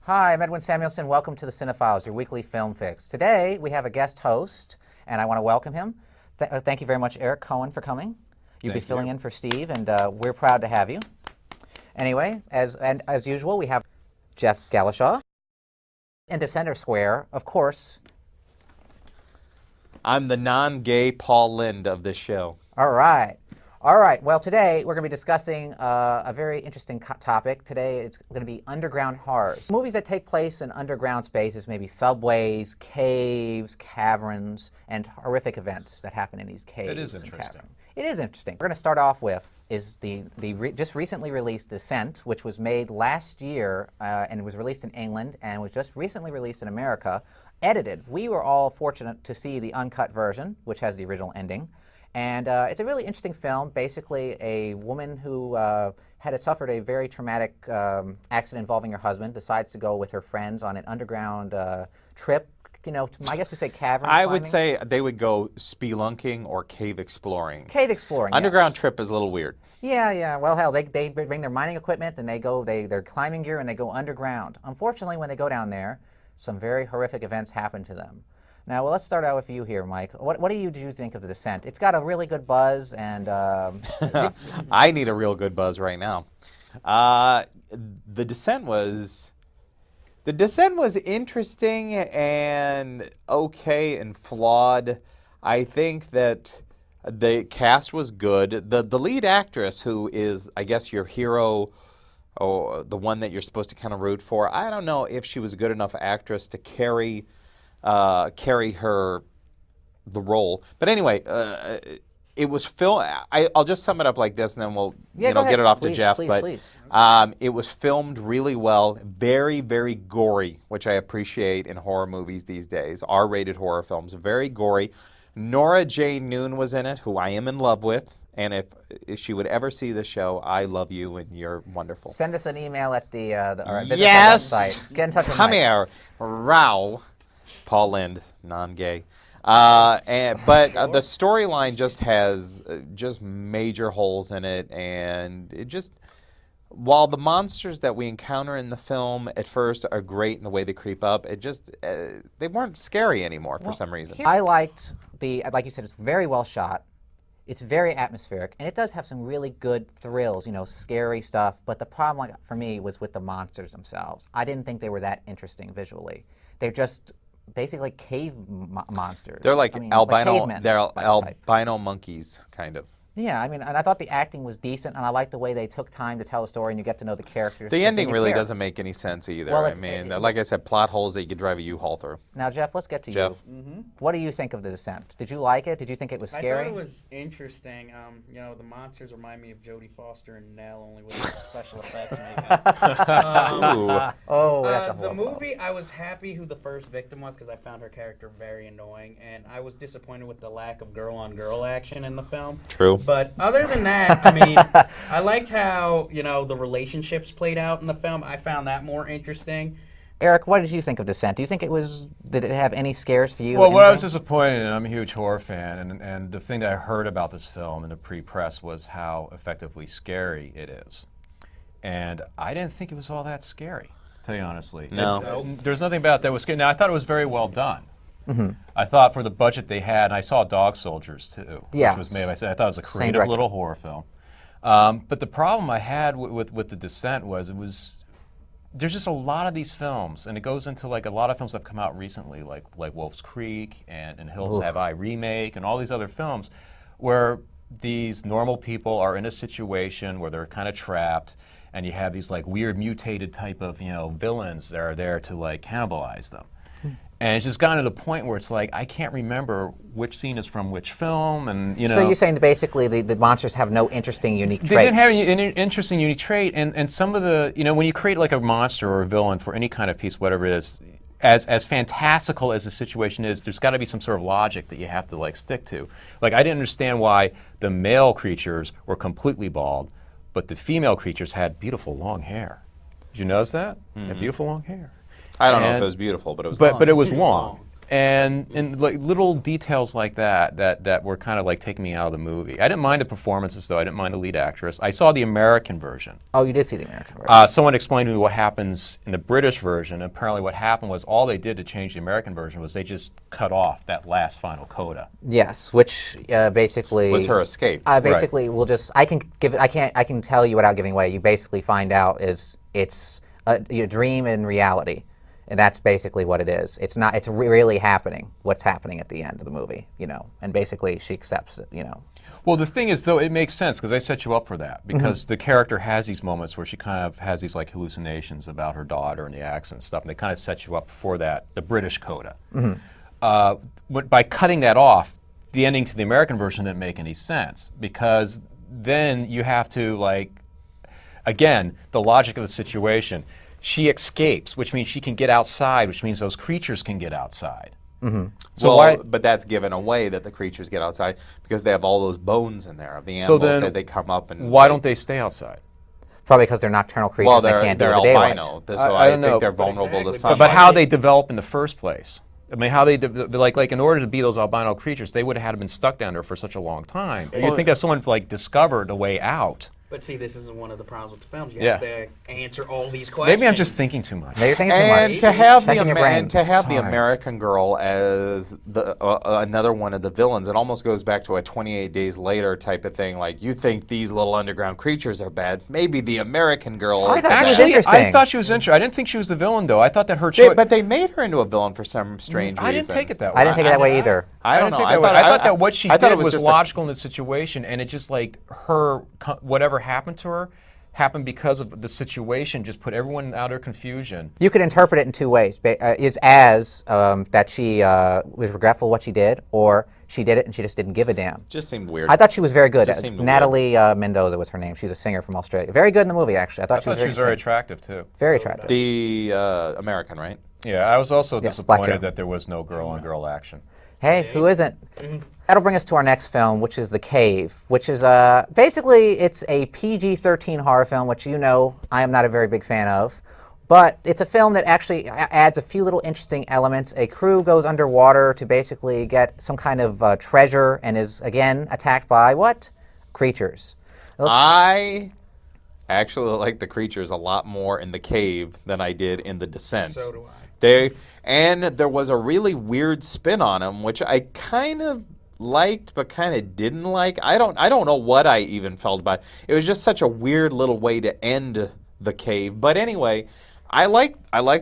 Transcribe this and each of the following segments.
Hi, I'm Edwin Samuelson. Welcome to the CineFiles, your weekly film fix. Today we have a guest host, and I want to welcome him. Thank you very much, Eric Cohen, for coming. You'll be filling in for Steve, and we're proud to have you. Anyway, as usual, we have Jeff Galashaw. And to center square, of course. I'm the non-gay Paul Lind of this show. All right. All right. Well, today we're going to be discussing a very interesting topic. Today it's going to be underground horrors. Movies that take place in underground spaces, maybe subways, caves, caverns, and horrific events that happen in these caves. It is interesting. It is interesting. We're going to start off with the just recently released Descent, which was made last year and was released in England and was just recently released in America, edited. We were all fortunate to see the uncut version, which has the original ending. And it's a really interesting film. Basically, a woman who had suffered a very traumatic accident involving her husband decides to go with her friends on an underground trip. You know, I guess to say cavern I climbing. would say they would go spelunking or cave exploring. Cave exploring, Underground yes. trip is a little weird. Yeah, yeah. Well, hell, they bring their mining equipment and they're climbing gear and they go underground. Unfortunately, when they go down there, some very horrific events happen to them. Now, well, let's start out with you here, Mike. What do you think of The Descent? It's got a really good buzz, and I need a real good buzz right now. The Descent was interesting and okay and flawed. I think that the cast was good. The lead actress, who is, I guess, your hero, or the one that you're supposed to kind of root for, I don't know if she was a good enough actress to carry the role. But anyway, it was I'll just sum it up like this, and then we'll get it off to Jeff. Please. It was filmed really well, very, very gory, which I appreciate in horror movies these days. R-rated horror films, very gory. Nora J. Noon was in it, who I am in love with. And if she would ever see the show, I love you and you're wonderful. Send us an email at or visit yes! our website. Get in touch with Come Mike. here, Rao. Paul Lind, non-gay. But the storyline just has just major holes in it, and it just, while the monsters that we encounter in the film at first are great in the way they creep up, it just, they weren't scary anymore for some reason. I liked like you said, it's very well shot. It's very atmospheric, and it does have some really good thrills, you know, scary stuff. But the problem for me was with the monsters themselves. I didn't think they were that interesting visually. They're just basically cave monsters. They're like albino, cavemen, they're type. albino monkeys, kind of. Yeah, I mean, and I thought the acting was decent, and I liked the way they took time to tell the story, and you get to know the characters. The ending really doesn't make any sense either. Well, I mean, like I said, plot holes that you could drive a U-Haul through. Now, Jeff, let's get to Jeff. you. What do you think of The Descent? Did you like it? Did you think it was scary? I thought it was interesting. You know, the monsters remind me of Jodie Foster and Nell, only with special effects makeup. The movie, I was happy who the first victim was because I found her character very annoying, and I was disappointed with the lack of girl-on-girl action in the film. True. But other than that, I mean, I liked how, you know, the relationships played out in the film. I found that more interesting. Eric, what did you think of Descent? Do you think did it have any scares for you? Well, what I was disappointed in, I'm a huge horror fan, and the thing that I heard about this film in the pre-press was how effectively scary it is. And I didn't think it was all that scary, to tell you honestly. No. There's nothing about it that was scary. Now, I thought it was very well done. I thought for the budget they had, and I saw Dog Soldiers too, which was made. I thought it was a creative little horror film. But the problem I had with The Descent was there's just a lot of these films, and it goes into like a lot of films that have come out recently, like Wolf's Creek and Hills Have Eye remake, and all these other films, where these normal people are in a situation where they're kind of trapped, and you have these like weird mutated type of villains that are there to like cannibalize them. And it's just gotten to the point where it's like, I can't remember which scene is from which film, and So you're saying that basically the monsters have no interesting, unique traits? They didn't have an interesting, unique trait, and some of the, when you create like a monster or a villain for any kind of piece, whatever it is, as fantastical as the situation is, there's got to be some sort of logic that you have to like stick to. Like, I didn't understand why the male creatures were completely bald, but the female creatures had beautiful long hair. Did you notice that? They had beautiful long hair. I don't know if it was beautiful, but it was long. But it was long. And like little details like that were kind of like taking me out of the movie. I didn't mind the performances though. I didn't mind the lead actress. I saw the American version. Oh, you did see the American version. Someone explained to me what happens in the British version. Apparently, what happened was all they did to change the American version was they just cut off that last final coda. Yes, which basically was her escape. Basically, we'll just I can tell you without giving away. You basically find out it's a dream and reality. And that's basically what it is. It's not. It's really happening. What's happening at the end of the movie, And basically, she accepts it, Well, the thing is, though, it makes sense because they set you up for that. Because the character has these moments where she kind of has these like hallucinations about her daughter and the accent stuff, and they kind of set you up for that, the British coda. By cutting that off, the ending to the American version didn't make any sense because then you have to again, the logic of the situation. She escapes, which means she can get outside, which means those creatures can get outside. So but that's given away that the creatures get outside because they have all those bones in there of the animals that they come up and. Why don't they stay outside? Probably because they're nocturnal creatures. Well, they can't do they're the daylight. albino, so I don't think they're vulnerable to sunlight. But how they develop in the first place? I mean, how they like in order to be those albino creatures, they would have had to been stuck down there for such a long time. You'd think that someone discovered a way out. But see, this is one of the problems with the films. You have to answer all these questions. Maybe I'm just thinking too much. Maybe you're thinking too much. And to have the American girl as another one of the villains, it almost goes back to a 28 Days Later type of thing. Like, you think these little underground creatures are bad. Maybe the American girl is bad. I thought she was interesting. I didn't think she was the villain, though. I thought that her choice... But they made her into a villain for some strange reason. I didn't take it that way. I didn't take it that way either. I don't know. I thought that what she did was logical in the situation, and it just whatever happened to her happened because of the situation, just put everyone in utter confusion. You could interpret it in two ways. That she was regretful what she did, or she did it and she just didn't give a damn. Just seemed weird. I thought she was very good. Natalie Mendoza was her name. She's a singer from Australia. Very good in the movie, actually. I thought she was very attractive, too. Very attractive. The American, right? Yeah, I was also disappointed that there was no girl-on-girl action. Hey, who isn't? That'll bring us to our next film, which is The Cave, which is basically it's a PG-13 horror film, which I am not a very big fan of. But it's a film that actually adds a few little interesting elements. A crew goes underwater to basically get some kind of treasure and is, again, attacked by what? Creatures. I actually like the creatures a lot more in The Cave than I did in The Descent. So do I. And there was a really weird spin on them, which I kind of liked but kind of didn't like. I don't know what I even felt about it. It was just such a weird little way to end The Cave. But anyway, I like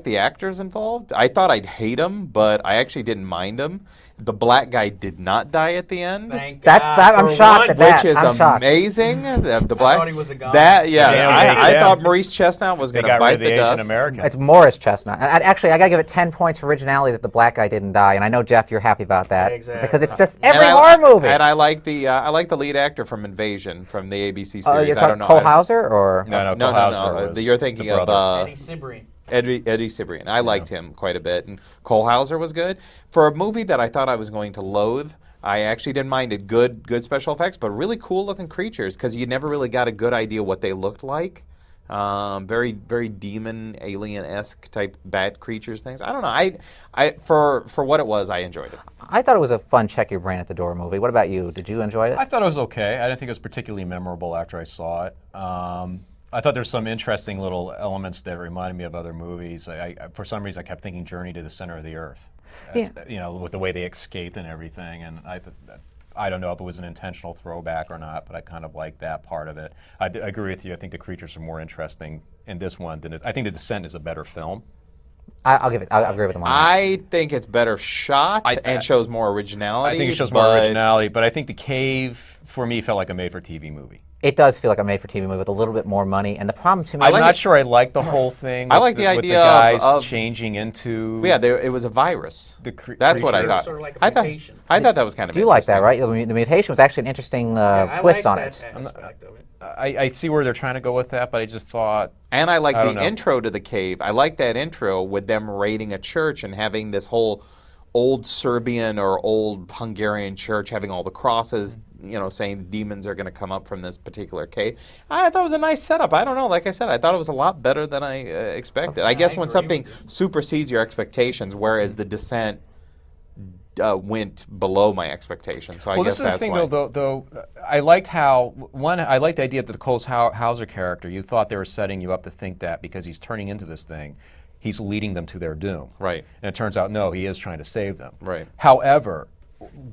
the actors involved. I thought I'd hate them, but I actually didn't mind them. The black guy did not die at the end. Thank God. I'm shocked at that. Which is amazing. The black. I thought he was a god. I thought Maurice Chestnut was going to bite the dust. American. It's Morris Chestnut. Actually, I got to give it 10 points for originality that the black guy didn't die. And I know, Jeff, you're happy about that. Exactly. Because it's just every horror movie. And I like the lead actor from Invasion from the ABC series. You're talking Cole Hauser or no, Cole Hauser. You're thinking of Eddie Cibrian. Eddie Cibrian. I liked him quite a bit, and Cole Hauser was good. For a movie that I thought I was going to loathe, I actually didn't mind it. Good special effects, but really cool-looking creatures, because you never really got a good idea what they looked like. Very, very demon, alien-esque type bat creatures things. I don't know. For what it was, I enjoyed it. I thought it was a fun check your brain at the door movie. What about you? Did you enjoy it? I thought it was okay. I didn't think it was particularly memorable after I saw it. I thought there's some interesting little elements that reminded me of other movies. For some reason, I kept thinking Journey to the Center of the Earth. With the way they escaped and everything. And I don't know if it was an intentional throwback or not, but I kind of like that part of it. I agree with you. I think the creatures are more interesting in this one than I think The Descent is a better film. I'll agree with him on that. I think it's better shot and shows more originality. I think it shows more originality, but I think The Cave, for me, felt like a made-for-TV movie. It does feel like a made-for-TV movie with a little bit more money, and the problem to me... I'm not sure I like the whole thing. I like the idea with the guys of changing into... Yeah, it was a virus. That's what I thought. Sort of like a mutation. I thought that was kind of Do you like that, right? The mutation was actually an interesting twist on it. Aspect of it. I see where they're trying to go with that, but I just thought... And I like the intro to The Cave. I like that intro with them raiding a church and having this whole old Serbian or old Hungarian church having all the crosses, saying demons are going to come up from this particular cave. I thought it was a nice setup. I don't know. Like I said, I thought it was a lot better than I expected. I guess when something supersedes your expectations, whereas The Descent went below my expectations. So I guess that's this is the why. thing, though. I liked how I liked the idea that the Cole Hauser character. You thought they were setting you up to think that because he's turning into this thing, he's leading them to their doom. Right. And it turns out no, he is trying to save them. Right. However,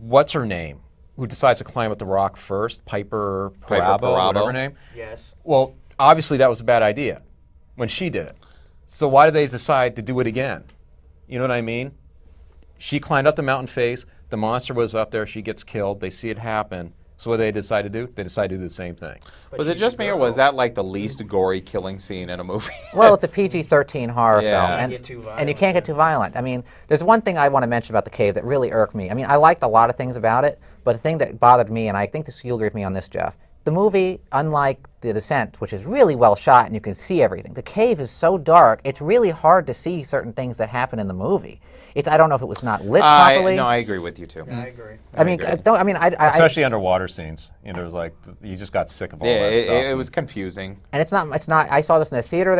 what's her name? Who decides to climb up the rock first? Piper Perabo, whatever her name. Yes. Well, obviously that was a bad idea when she did it. So why did they decide to do it again? You know what I mean? She climbed up the mountain face. The monster was up there. She gets killed. They see it happen. So what do they decide to do? They decide to do the same thing. Was it just me, or was that like the least gory killing scene in a movie? Well, it's a PG-13 horror film, Yeah. and you can't get too violent. I mean, there's one thing I want to mention about The Cave that really irked me. I mean, I liked a lot of things about it, but the thing that bothered me, and I think you'll agree with me on this, Jeff, the movie, unlike The Descent, which is really well shot and you can see everything, The Cave is so dark, it's really hard to see certain things that happen in the movie. I don't know if it was not lit properly. No, I agree with you too. Yeah, I agree. Especially underwater scenes. There's like you just got sick of all that stuff. It was confusing. And it's not. I saw this in the theater.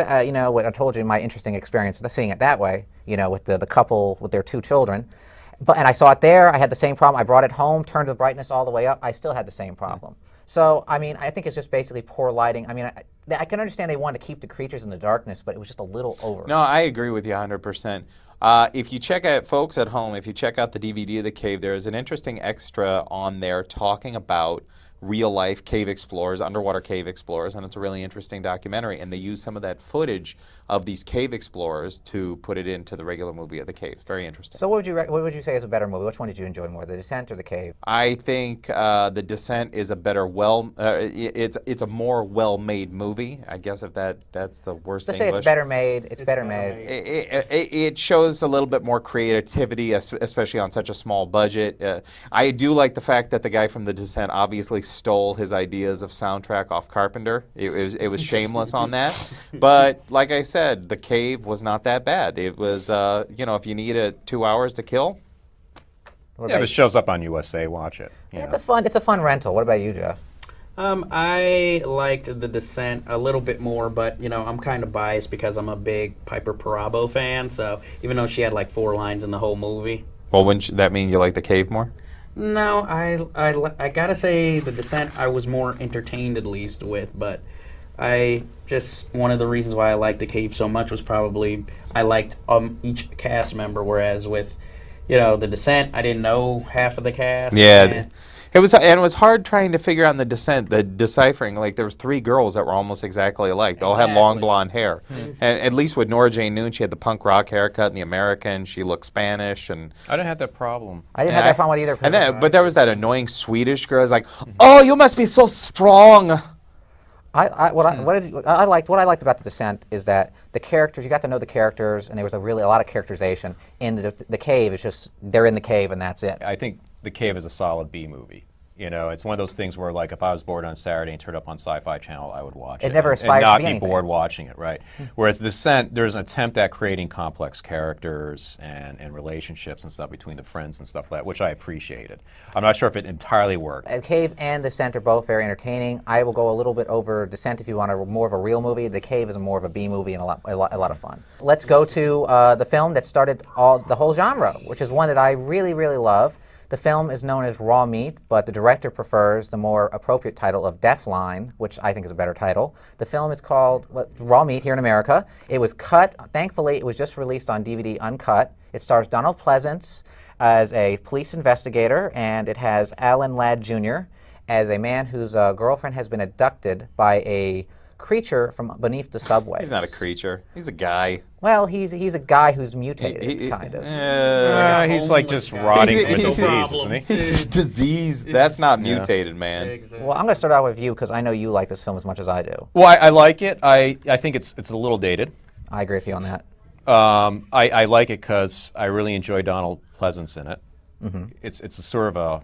What I told you my interesting experience seeing it that way. With the couple with their 2 children. And I saw it there. I had the same problem. I brought it home, turned the brightness all the way up. I still had the same problem. So I think it's just basically poor lighting. I can understand they wanted to keep the creatures in the darkness, but it was just a little over. No, I agree with you 100%. If you check out, folks at home, if you check out the DVD of The Cave, there is an interesting extra on there talking about real-life cave explorers, underwater cave explorers, and it's a really interesting documentary. And they use some of that footage of these cave explorers to put it into the regular movie of The Cave. Very interesting. So what would you say is a better movie? Which one did you enjoy more, The Descent or The Cave? I think The Descent is a better, it's a more well-made movie. I guess if that's the worst Let's English. say it's better made. It's better made. It shows a little bit more creativity, especially on such a small budget. I do like the fact that the guy from The Descent obviously stole his ideas of soundtrack off Carpenter. It was shameless on that. But like I said, The Cave was not that bad. It was, if you need 2 hours to kill. If it shows up on USA, watch it. It's a fun rental. What about you, Jeff? I liked The Descent a little bit more, but I'm kind of biased because I'm a big Piper Perabo fan. So even though she had like 4 lines in the whole movie. Well, wouldn't that mean you like The Cave more? No, I gotta say The Descent I was more entertained at least with, but one of the reasons why I liked The Cave so much was probably I liked each cast member, whereas with The Descent I didn't know half of the cast. Yeah. It was hard trying to figure out in The Descent, the deciphering. Like there was 3 girls that were almost exactly alike. They all had long blonde hair. And at least with Nora Jane Noon, she had the punk rock haircut and the American. She looked Spanish, and I didn't have that problem. I didn't have that problem with either. But there was that annoying Swedish girl. It was like, oh, you must be so strong. What I liked about The Descent is that the characters, you got to know the characters, and there was a lot of characterization. In the Cave, it's just they're in the cave and that's it. I think The Cave is a solid B movie. It's one of those things where, like, if I was bored on Saturday and turned up on Sci-Fi Channel, I would watch it. It never aspires to be anything. And not be bored watching it, right? Whereas The Descent, there's an attempt at creating complex characters and relationships and stuff between the friends and stuff like that, which I appreciated. I'm not sure if it entirely worked. The Cave and Descent are both very entertaining. I will go a little bit over Descent if you want more of a real movie. The Cave is more of a B movie and a lot of fun. Let's go to the film that started the whole genre, which is one that I really, really love. The film is known as Raw Meat, but the director prefers the more appropriate title of Deathline, which I think is a better title. The film is called Raw Meat here in America. It was cut. Thankfully, it was just released on DVD uncut. It stars Donald Pleasance as a police investigator, and it has Alan Ladd Jr. as a man whose girlfriend has been abducted by a creature from beneath the subway. He's not a creature. He's a guy. Well, he's a guy who's mutated, kind of. He's like just rotting from a disease, isn't he? He's diseased. That's not mutated, man. Exactly. Well, I'm going to start out with you because I know you like this film as much as I do. Well, I like it. I think it's a little dated. I agree with you on that. I like it because I really enjoy Donald Pleasance in it. Mm-hmm. It's a sort of a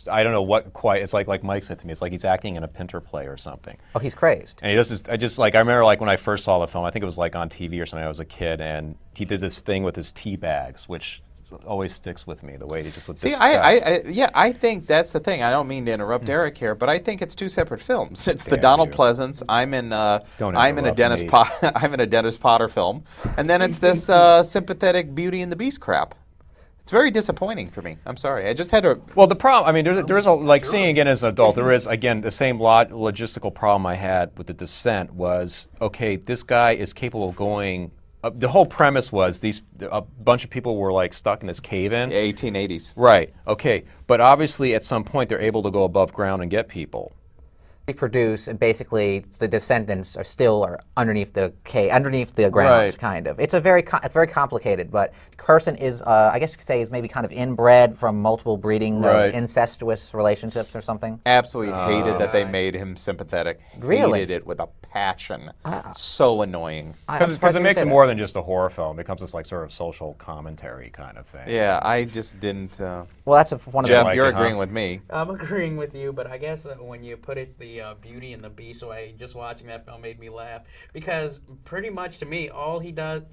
I don't know what quite. It's like Mike said to me. It's like he's acting in a Pinter play or something. Oh, he's crazed. And he does this. I remember when I first saw the film. I think it was like on TV or something. I was a kid, and he did this thing with his tea bags, which always sticks with me. The way he just would discuss. I think that's the thing. I don't mean to interrupt Eric here, but I think it's 2 separate films. It's the Donald Pleasance. I'm in a Dennis Potter film, and then it's this sympathetic Beauty and the Beast crap. It's very disappointing for me. I'm sorry. I just had to. Well, the problem, I mean, there is a, like seeing again as an adult, there is, again, the same logistical problem I had with The Descent was, okay, this guy is capable of going, the whole premise was a bunch of people were like stuck in this cave-in. 1880s. Right, okay. But obviously at some point they're able to go above ground and get people. Produce, and basically the descendants are still underneath the ground, right. kind of. It's very complicated, but the person is, I guess you could say, is maybe kind of inbred from multiple breeding, right. Incestuous relationships or something. Absolutely hated that they made him sympathetic. Really? Hated it with a passion. So annoying. Because it makes it more than just a horror film. It becomes this like sort of social commentary kind of thing. Yeah, I just didn't. Well, that's one of Jeff, the. You're agreeing with me. I'm agreeing with you, but I guess when you put it the Beauty and the Beast way, just watching that film made me laugh because pretty much to me, all he does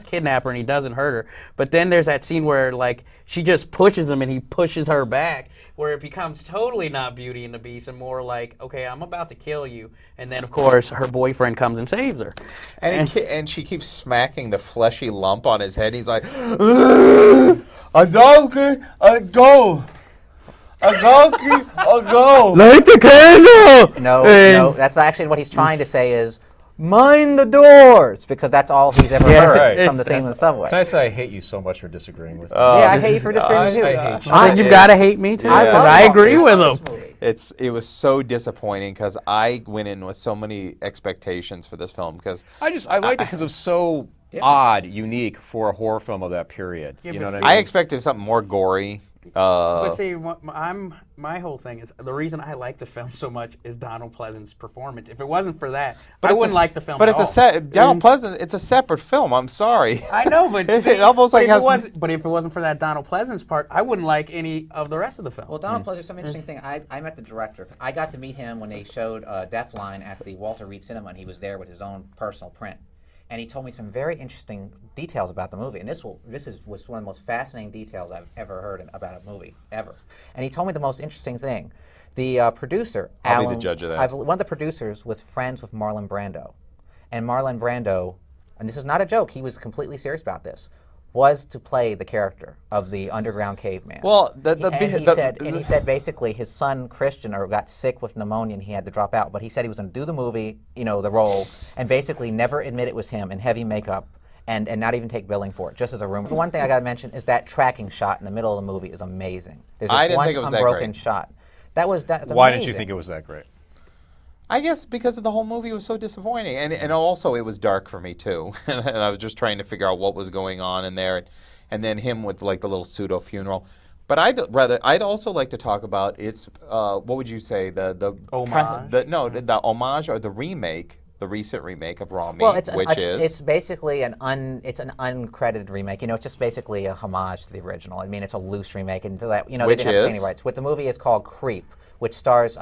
kidnap her and he doesn't hurt her. But then there's that scene where like she just pushes him and he pushes her back, where it becomes totally not Beauty and the Beast and more like, okay, I'm about to kill you, and then of course her boyfriend comes and saves her, and she keeps smacking the fleshy lump on his head. He's like, a donkey, a go. A donkey, a go. Light the candle! No, that's actually what he's trying to say is, mind the doors, because that's all he's ever heard from the theme of the subway. Can I say I hate you so much for disagreeing with me? Yeah, I hate you for disagreeing with you. I hate you. Then you've got to hate me too, because I agree with him. It was so disappointing because I went in with so many expectations for this film because I liked it because it was so odd, unique for a horror film of that period. Yeah, you know what I mean? I expected something more gory. But see, my whole thing is the reason I like the film so much is Donald Pleasance's performance. If it wasn't for that, I wouldn't like the film. But at it's all. Donald Pleasance. It's a separate film. I'm sorry. I know, but it almost like but if it wasn't for that Donald Pleasance part, I wouldn't like any of the rest of the film. Well, Donald Pleasance, some interesting thing. I met the director. I got to meet him when they showed Deafline at the Walter Reed Cinema, and he was there with his own personal print. And he told me some very interesting details about the movie. And was one of the most fascinating details I've ever heard about a movie, ever. And he told me the most interesting thing. The producer, I'll Alan, be the judge of that. one of the producers was friends with Marlon Brando. And Marlon Brando, and this is not a joke, he was completely serious about this, was to play the character of the underground caveman. Well, he said basically his son Christian got sick with pneumonia and he had to drop out. But he said he was going to do the movie, the role, and basically never admit it was him in heavy makeup, and not even take billing for it, just as a rumor. The one thing I got to mention is that tracking shot in the middle of the movie is amazing. There's this one unbroken shot. That's amazing. Why didn't you think it was that great? I guess because the whole movie was so disappointing, and also it was dark for me too, and I was just trying to figure out what was going on in there, and then him with like the little pseudo funeral. But I'd also like to talk about its what would you say the homage? The homage or the remake, the recent remake of Raw Meat, well, it's basically an uncredited remake. It's just basically a homage to the original. I mean, it's a loose remake, and they didn't have any rights. What the movie is called Creep, which stars,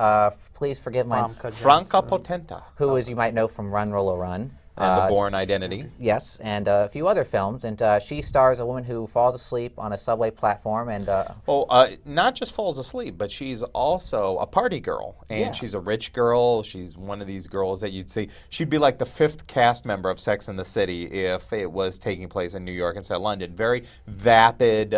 please forgive my... Franca Potenta. Who, as you might know from Run, Rolla Run. And The Bourne Identity. Yes, and a few other films. And she stars a woman who falls asleep on a subway platform and... not just falls asleep, but she's also a party girl. And she's a rich girl. She's one of these girls that you'd see. She'd be like the 5th cast member of Sex and the City if it was taking place in New York instead of London. Very vapid...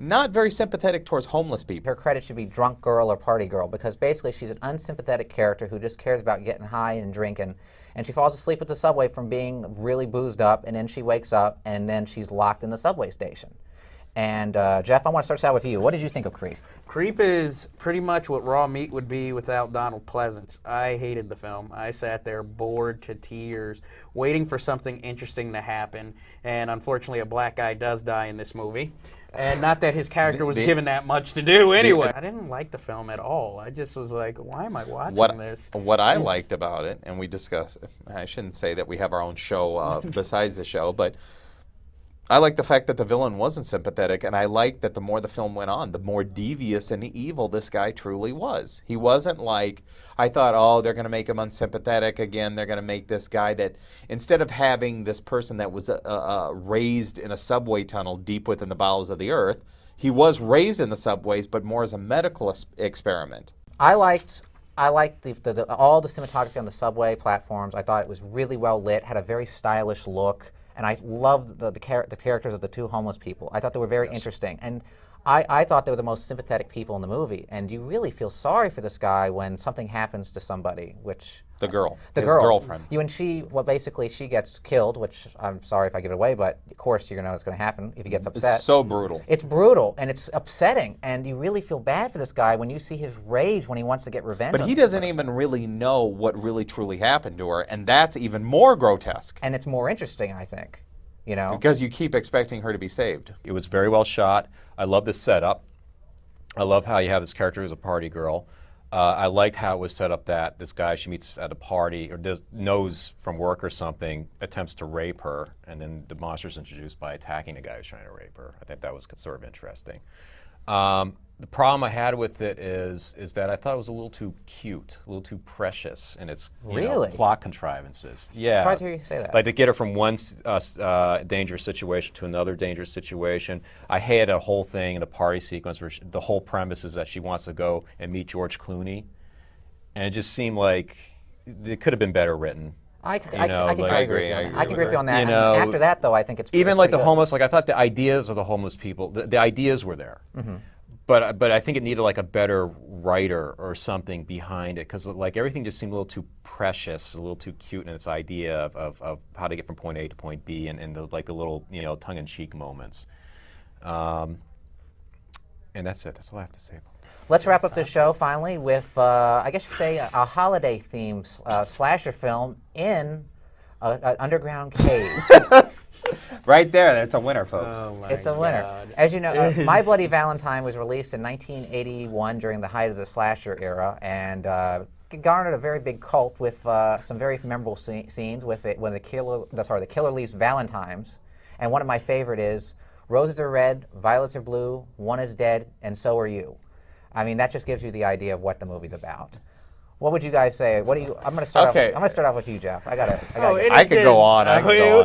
not very sympathetic towards homeless people. Her credit should be drunk girl or party girl, because basically she's an unsympathetic character who just cares about getting high and drinking, and she falls asleep at the subway from being really boozed up, and then she wakes up, and then she's locked in the subway station. And Jeff, I want to start out with you. What did you think of Creep? Creep is pretty much what Raw Meat would be without Donald Pleasance. I hated the film. I sat there bored to tears, waiting for something interesting to happen, and unfortunately a black guy does die in this movie. And not that his character was given that much to do anyway. I didn't like the film at all. I just was like, why am I watching this? What I liked about it, and we discussed, I shouldn't say that we have our own show besides the show, but I like the fact that the villain wasn't sympathetic, and I liked that the more the film went on, the more devious and evil this guy truly was. He wasn't like, I thought, oh, they're going to make him unsympathetic again. They're going to make this guy that, instead of having this person that was raised in a subway tunnel deep within the bowels of the earth, he was raised in the subways, but more as a medical experiment. I liked all the cinematography on the subway platforms. I thought it was really well lit, had a very stylish look. and I loved the characters of the two homeless people. I thought they were very interesting, and I thought they were the most sympathetic people in the movie. And you really feel sorry for this guy when something happens to somebody, which the girl, his girlfriend. Basically she gets killed, which I'm sorry if I give it away, but of course you're gonna know what's gonna happen if he gets upset. It's so brutal. It's brutal and it's upsetting, and you really feel bad for this guy when you see his rage when he wants to get revenge. But he doesn't even really know what really truly happened to her, and that's even more grotesque. And it's more interesting, I think. You know? Because you keep expecting her to be saved. It was very well shot. I love the setup. I love how you have this character as a party girl. I liked how it was set up that this guy she meets at a party or knows from work or something, attempts to rape her, and then the monster's introduced by attacking the guy who's trying to rape her. I think that was sort of interesting. The problem I had with it is that I thought it was a little too cute, a little too precious in its plot contrivances. Yeah. Surprised to hear you say that. Like to get her from one dangerous situation to another dangerous situation. I had a whole thing in a party sequence where the whole premise is that she wants to go and meet George Clooney, and it just seemed like it could have been better written. I can agree with you on that. You know, after that, though, I think it's even like the homeless. Like I thought the ideas of the homeless people, the ideas were there. Mm-hmm. But I think it needed like a better writer or something behind it, because like everything just seemed a little too precious, a little too cute in its idea of how to get from point A to point B, and the little tongue-in-cheek moments. And that's it. That's all I have to say about that. Let's wrap up the show finally with I guess you could say a holiday-themed slasher film in an underground cave. Right there, that's a winner, folks. Oh it's a winner. God. As you know, My Bloody Valentine was released in 1981 during the height of the slasher era, and garnered a very big cult with some very memorable scenes with it when the killer leaves Valentine's, and one of my favorite is roses are red, violets are blue, one is dead, and so are you. I mean, that just gives you the idea of what the movie's about. What would you guys say? What do you? I'm going to start. Okay. I'm going to start off with you, Jeff. I could go on.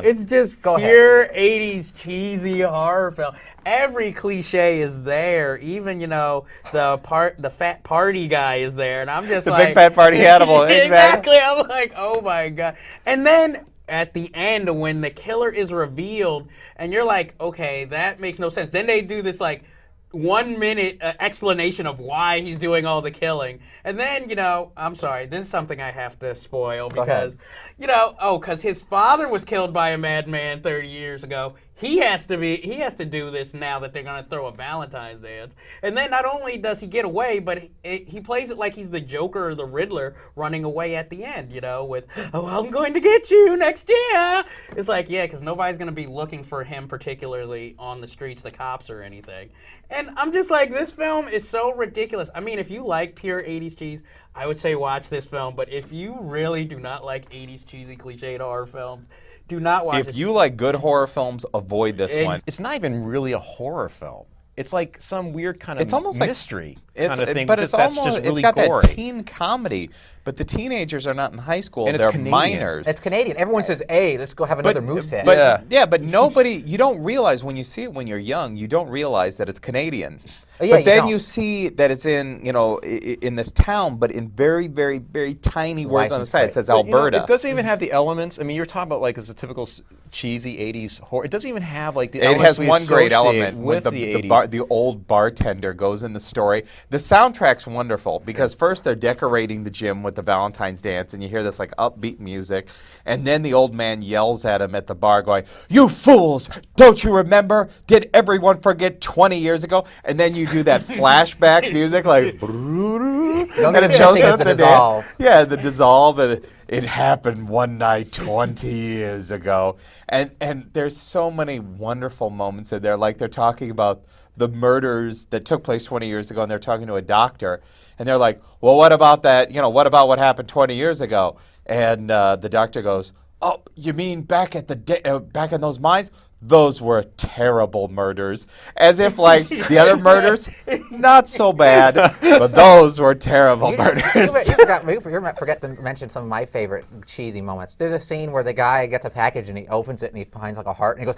It's just pure '80s cheesy horror film. Every cliche is there. Even the fat party guy is there, and I'm just the big fat party animal. Exactly. I'm like, oh my god. And then at the end, when the killer is revealed, and you're like, okay, that makes no sense. Then they do this like 1 minute explanation of why he's doing all the killing. And then, I'm sorry, this is something I have to spoil because, because his father was killed by a madman 30 years ago. He has to do this now that they're going to throw a Valentine's dance. And then not only does he get away, but he plays it like he's the Joker or the Riddler running away at the end, with, oh, I'm going to get you next year. It's like, yeah, because nobody's going to be looking for him particularly on the streets, the cops or anything. And I'm just like, this film is so ridiculous. I mean, if you like pure 80s cheese, I would say watch this film. But if you really do not like 80s cheesy cliched horror films, do not watch this. If you like good horror films, avoid this one. It's not even really a horror film. It's like some weird kind of mystery kind of thing. But it's really got gory. that teen comedy. But the teenagers are not in high school. And they're minors. It's Canadian. Everyone says, hey, let's go have another moose head. But nobody, you don't realize when you see it when you're young, you don't realize that it's Canadian. But then you see that it's in this town, but in very, very, very tiny words on the side. It says Alberta. It doesn't even have the elements. I mean, you're talking about like as a typical cheesy 80s horror. It doesn't even have like the elements It has one great element with the old bartender goes in the story. The soundtrack's wonderful because first they're decorating the gym with the Valentine's dance, and you hear this like upbeat music, and then the old man yells at him at the bar going, "You fools! Don't you remember? Did everyone forget 20 years ago?" And then you do that flashback music like and it shows up the dissolve. Yeah, the dissolve, and it happened one night 20 years ago. And there's so many wonderful moments in there, like they're talking about the murders that took place 20 years ago, and they're talking to a doctor, and they're like, well, what about that, what about what happened 20 years ago? And the doctor goes, oh, you mean back in those mines? Those were terrible murders. As if, like, the other murders, not so bad, but those were terrible murders. You forgot to mention some of my favorite cheesy moments. There's a scene where the guy gets a package and he opens it and he finds, like, a heart, and he goes,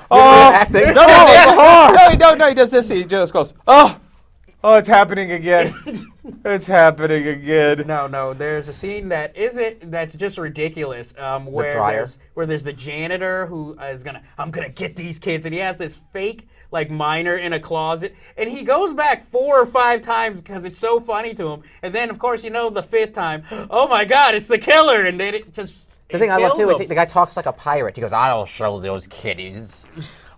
acting. No, he does this. He just goes, oh, it's happening again. It's happening again. No. There's a scene that's just ridiculous. Where there's the janitor who is I'm gonna get these kids, and he has this fake minor in a closet, and he goes back 4 or 5 times because it's so funny to him. And then of course the 5th time, oh my God, it's the killer, and then it just. The thing I love too is the guy talks like a pirate. He goes, "I'll show those kiddies."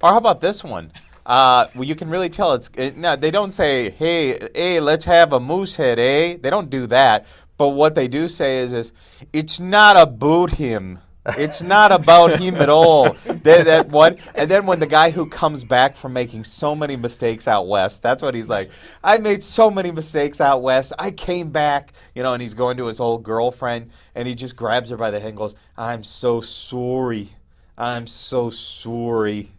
Or how about this one? Well, you can really tell no, they don't say, hey, let's have a moose head, eh? They don't do that. But what they do say is it's not about him. It's not about him at all. That one. And then when the guy who comes back from making so many mistakes out west, that's what he's like. I made so many mistakes out west. I came back, and he's going to his old girlfriend, and he just grabs her by the head and goes, I'm so sorry. I'm so sorry.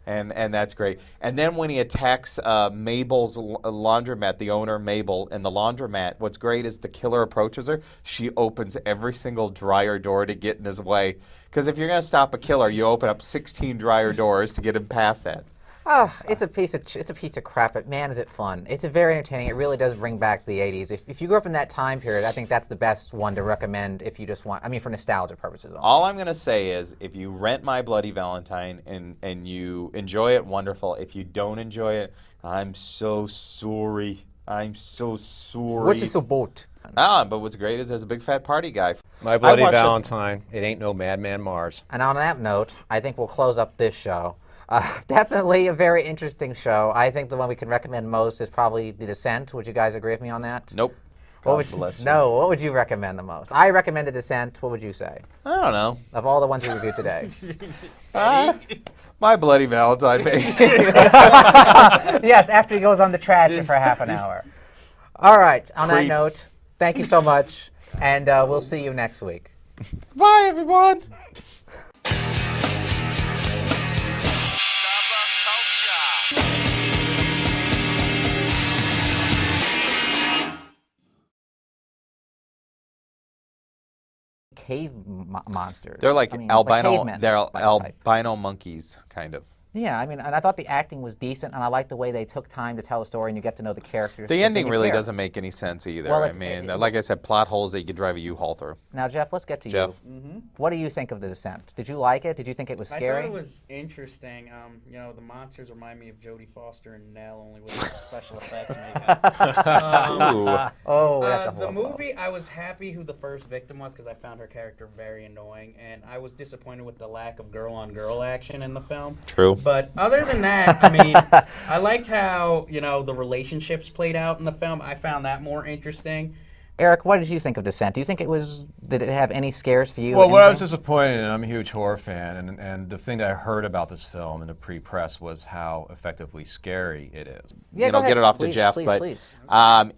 And that's great. And then when he attacks Mabel's laundromat, the owner, Mabel, and the laundromat, what's great is the killer approaches her. She opens every single dryer door to get in his way. Because if you're going to stop a killer, you open up 16 dryer doors to get him past that. Oh, it's a piece of crap, but man, is it fun. It's very entertaining. It really does bring back the 80s. If you grew up in that time period, I think that's the best one to recommend if you just want, for nostalgia purposes. All I'm going to say is if you rent My Bloody Valentine and you enjoy it, wonderful. If you don't enjoy it, I'm so sorry. I'm so sorry. What's this about? But what's great is there's a big fat party guy. My Bloody Valentine. It ain't no Madman Mars. And on that note, I think we'll close up this show. Definitely a very interesting show. I think the one we can recommend most is probably The Descent. Would you guys agree with me on that? Nope. What would you recommend the most? I recommend The Descent. What would you say? I don't know. Of all the ones we reviewed today. My Bloody Valentine, baby. Yes, after he goes on the trash for half an hour. All right, on that note, thank you so much, and we'll see you next week. Bye, everyone. Cave monsters. They're like albino. Like they're albino monkeys, kind of. Yeah, and I thought the acting was decent, and I liked the way they took time to tell a story, and you get to know the characters. The ending really doesn't make any sense either. Well, like I said, plot holes that you could drive a U-Haul through. Now, Jeff, let's get to you. What do you think of The Descent? Did you like it? Did you think it was scary? I thought it was interesting. The monsters remind me of Jodie Foster and Nell, only with special effects makeup. The movie, I was happy who the first victim was because I found her character very annoying, and I was disappointed with the lack of girl-on-girl action in the film. True. But other than that, I liked how, the relationships played out in the film. I found that more interesting. Eric, what did you think of Descent? Do you think did it have any scares for you? Well, what I was disappointed in, I'm a huge horror fan, and the thing that I heard about this film in the pre-press was how effectively scary it is. Yeah, go ahead. Get it off to Please, Jeff, please.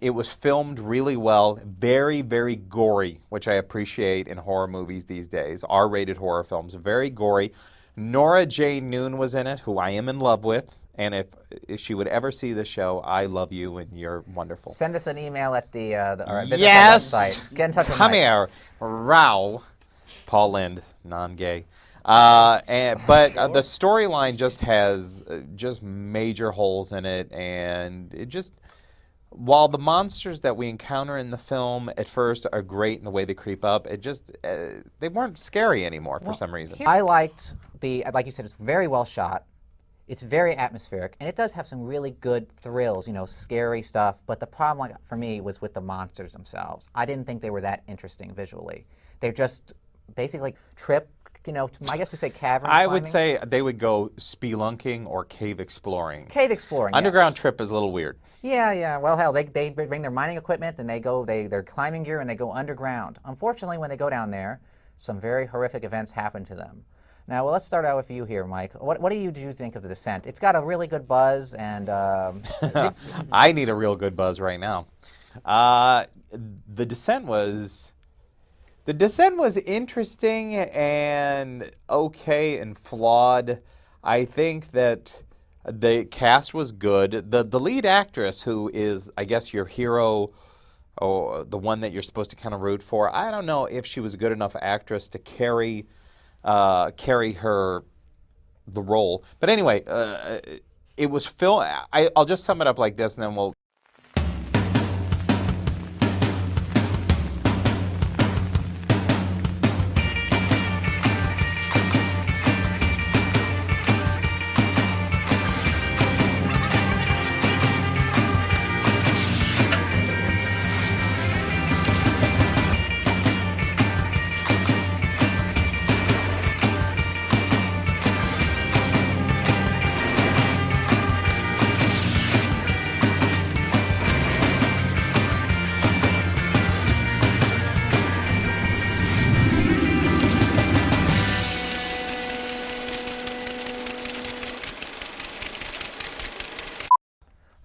It was filmed really well, very, very gory, which I appreciate in horror movies these days, R-rated horror films, very gory. Nora J. Noon was in it, who I am in love with. And if she would ever see the show, I love you and you're wonderful. Send us an email at or visit yes! our website. Get in touch with Come Mike. here, Rao. Paul Lind, non-gay. But the storyline just has just major holes in it, and it just. While the monsters that we encounter in the film at first are great in the way they creep up, it just they weren't scary anymore for some reason. I liked like you said, it's very well shot. It's very atmospheric, and it does have some really good thrills, scary stuff. But the problem for me was with the monsters themselves. I didn't think they were that interesting visually. They're just basically trip. I guess you say cavern I climbing. would say they would go spelunking or cave exploring. Cave exploring. Underground yes. trip is a little weird. Yeah. Well, hell, they bring their mining equipment and they're climbing gear and they go underground. Unfortunately, when they go down there, some very horrific events happen to them. Now, let's start out with you here, Mike. What do you think of The Descent? It's got a really good buzz, and I need a real good buzz right now. The Descent was interesting and okay and flawed. I think that the cast was good. The lead actress, who is, I guess, your hero, or the one that you're supposed to kind of root for, I don't know if she was a good enough actress to carry the role. But anyway, it was I'll just sum it up like this, and then we'll.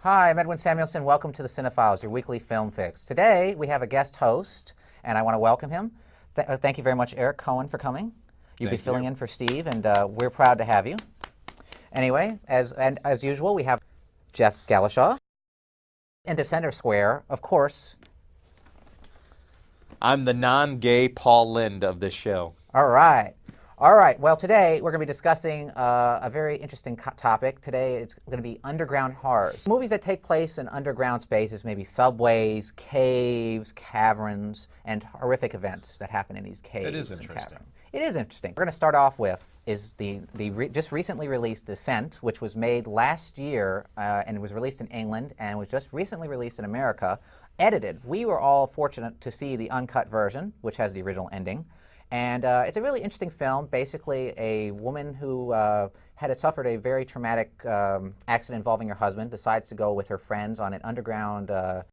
Hi, I'm Edwin Samuelson. Welcome to the CineFiles, your weekly film fix. Today we have a guest host, and I want to welcome him. Thank you very much, Eric Cohen, for coming. You'll be filling in for Steve, and we're proud to have you. Anyway, as usual, we have Jeff Galashaw. Into center square, of course. I'm the non-gay Paul Lind of this show. All right. All right. Well, today we're going to be discussing a very interesting topic. Today it's going to be underground horrors. Movies that take place in underground spaces, maybe subways, caves, caverns, and horrific events that happen in these caves. It is and interesting. caverns. It is interesting. We're going to start off with is the just recently released Descent, which was made last year and was released in England and was just recently released in America, edited. We were all fortunate to see the uncut version, which has the original ending. And it's a really interesting film. Basically, a woman who had suffered a very traumatic accident involving her husband decides to go with her friends on an underground